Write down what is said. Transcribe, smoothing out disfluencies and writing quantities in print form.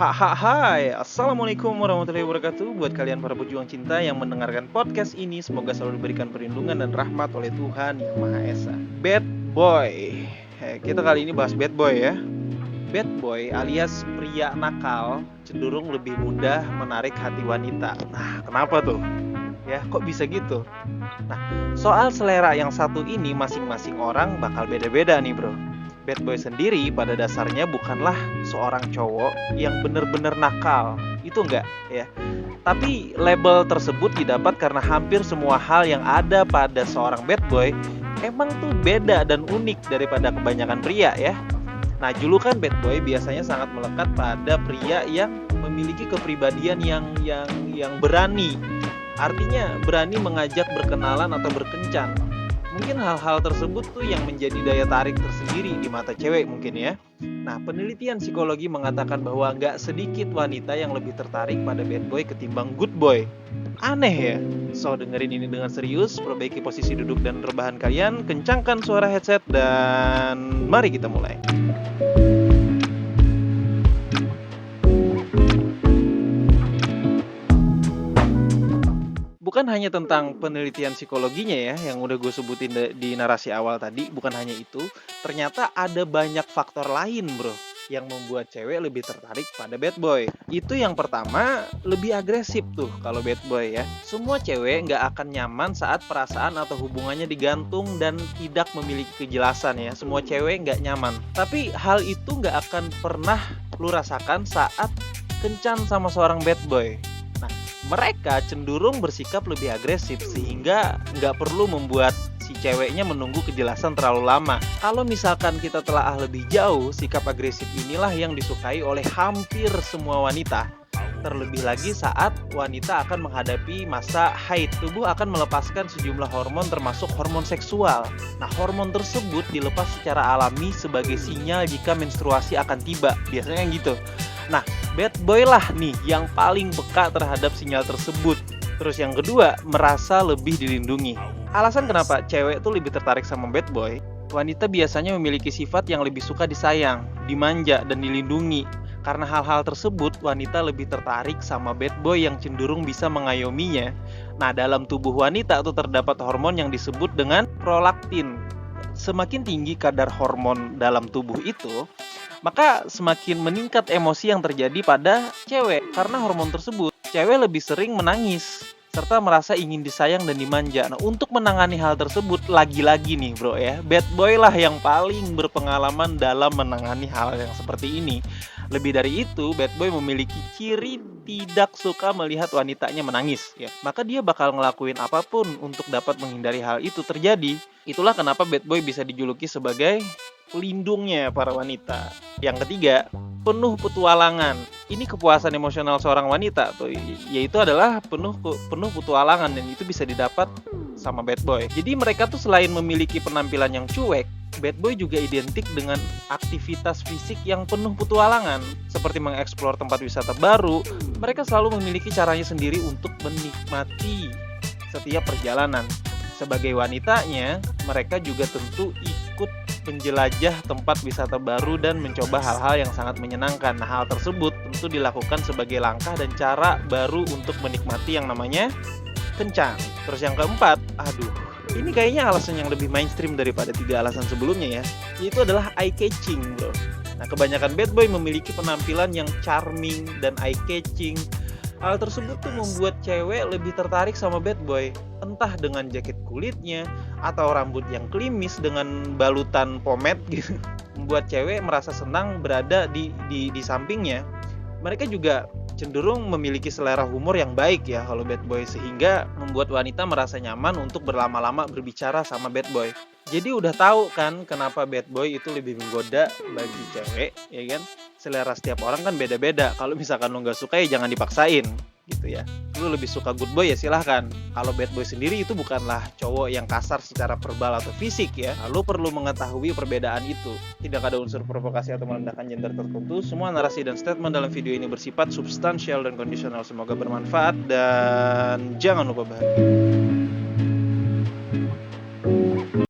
Hai, Assalamualaikum warahmatullahi wabarakatuh. Buat kalian para pejuang cinta yang mendengarkan podcast ini, semoga selalu diberikan perlindungan dan rahmat oleh Tuhan Yang Maha Esa. Bad boy. Kita kali ini bahas bad boy ya. Bad boy alias pria nakal cenderung lebih mudah menarik hati wanita. Nah, kenapa tuh? Ya, kok bisa gitu? Nah, soal selera yang satu ini masing-masing orang bakal beda-beda nih bro. Bad boy sendiri pada dasarnya bukanlah seorang cowok yang bener-bener nakal. Itu enggak ya. Tapi label tersebut didapat karena hampir semua hal yang ada pada seorang bad boy emang tuh beda dan unik daripada kebanyakan pria ya. Nah, julukan bad boy biasanya sangat melekat pada pria yang memiliki kepribadian yang berani. Artinya berani mengajak berkenalan atau berkencan. Mungkin hal-hal tersebut tuh yang menjadi daya tarik tersendiri di mata cewek mungkin ya. Nah, penelitian psikologi mengatakan bahwa nggak sedikit wanita yang lebih tertarik pada bad boy ketimbang good boy. Aneh ya? So, dengerin ini dengan serius, perbaiki posisi duduk dan rebahan kalian, kencangkan suara headset, dan mari kita mulai. Bukan hanya tentang penelitian psikologinya ya yang udah gue sebutin di narasi awal tadi, bukan hanya itu. Ternyata ada banyak faktor lain bro yang membuat cewek lebih tertarik pada bad boy. Itu yang pertama, lebih agresif tuh kalau bad boy ya. Semua cewek nggak akan nyaman saat perasaan atau hubungannya digantung dan tidak memiliki kejelasan ya. Semua cewek nggak nyaman. Tapi hal itu nggak akan pernah lu rasakan saat kencan sama seorang bad boy. Mereka cenderung bersikap lebih agresif sehingga nggak perlu membuat si ceweknya menunggu kejelasan terlalu lama. Kalau misalkan kita telaah lebih jauh, sikap agresif inilah yang disukai oleh hampir semua wanita. Terlebih lagi saat wanita akan menghadapi masa haid, tubuh akan melepaskan sejumlah hormon termasuk hormon seksual. Nah, hormon tersebut dilepas secara alami sebagai sinyal jika menstruasi akan tiba. Biasanya gitu. Nah, bad boy lah nih yang paling peka terhadap sinyal tersebut. Terus yang kedua, merasa lebih dilindungi. Alasan kenapa cewek tuh lebih tertarik sama bad boy, wanita biasanya memiliki sifat yang lebih suka disayang, dimanja, dan dilindungi. Karena hal-hal tersebut, wanita lebih tertarik sama bad boy yang cenderung bisa mengayominya. Nah, dalam tubuh wanita tuh terdapat hormon yang disebut dengan prolaktin. Semakin tinggi kadar hormon dalam tubuh itu, maka semakin meningkat emosi yang terjadi pada cewek. Karena hormon tersebut, cewek lebih sering menangis serta merasa ingin disayang dan dimanja. Nah, untuk menangani hal tersebut, lagi-lagi nih bro ya, bad boy lah yang paling berpengalaman dalam menangani hal yang seperti ini. Lebih dari itu, bad boy memiliki ciri tidak suka melihat wanitanya menangis ya. Maka dia bakal ngelakuin apapun untuk dapat menghindari hal itu terjadi. Itulah kenapa bad boy bisa dijuluki sebagai pelindungnya para wanita. Yang ketiga, penuh petualangan. Ini kepuasan emosional seorang wanita tuh, yaitu adalah penuh petualangan, dan itu bisa didapat sama bad boy. Jadi mereka tuh selain memiliki penampilan yang cuek, bad boy juga identik dengan aktivitas fisik yang penuh petualangan, seperti mengeksplor tempat wisata baru. Mereka selalu memiliki caranya sendiri untuk menikmati setiap perjalanan. Sebagai wanitanya, mereka juga tentu ikut menjelajah tempat wisata baru dan mencoba hal-hal yang sangat menyenangkan. Nah, hal tersebut tentu dilakukan sebagai langkah dan cara baru untuk menikmati yang namanya kencan. Terus yang keempat, ini kayaknya alasan yang lebih mainstream daripada 3 alasan sebelumnya ya, yaitu adalah eye-catching bro. Nah, kebanyakan bad boy memiliki penampilan yang charming dan eye-catching. Hal tersebut tuh membuat cewek lebih tertarik sama bad boy. Entah dengan jaket kulitnya atau rambut yang klimis dengan balutan pomade gitu. Membuat cewek merasa senang berada di sampingnya. Mereka juga cenderung memiliki selera humor yang baik ya kalau bad boy, sehingga membuat wanita merasa nyaman untuk berlama-lama berbicara sama bad boy. Jadi udah tahu kan kenapa bad boy itu lebih menggoda bagi cewek, ya kan? Selera setiap orang kan beda-beda. Kalau misalkan lo nggak suka ya jangan dipaksain, gitu ya. Lo lebih suka good boy ya silahkan. Kalau bad boy sendiri itu bukanlah cowok yang kasar secara verbal atau fisik ya. Lo perlu mengetahui perbedaan itu. Tidak ada unsur provokasi atau merendahkan gender tertentu. Semua narasi dan statement dalam video ini bersifat substansial dan kondisional. Semoga bermanfaat dan jangan lupa bahagia.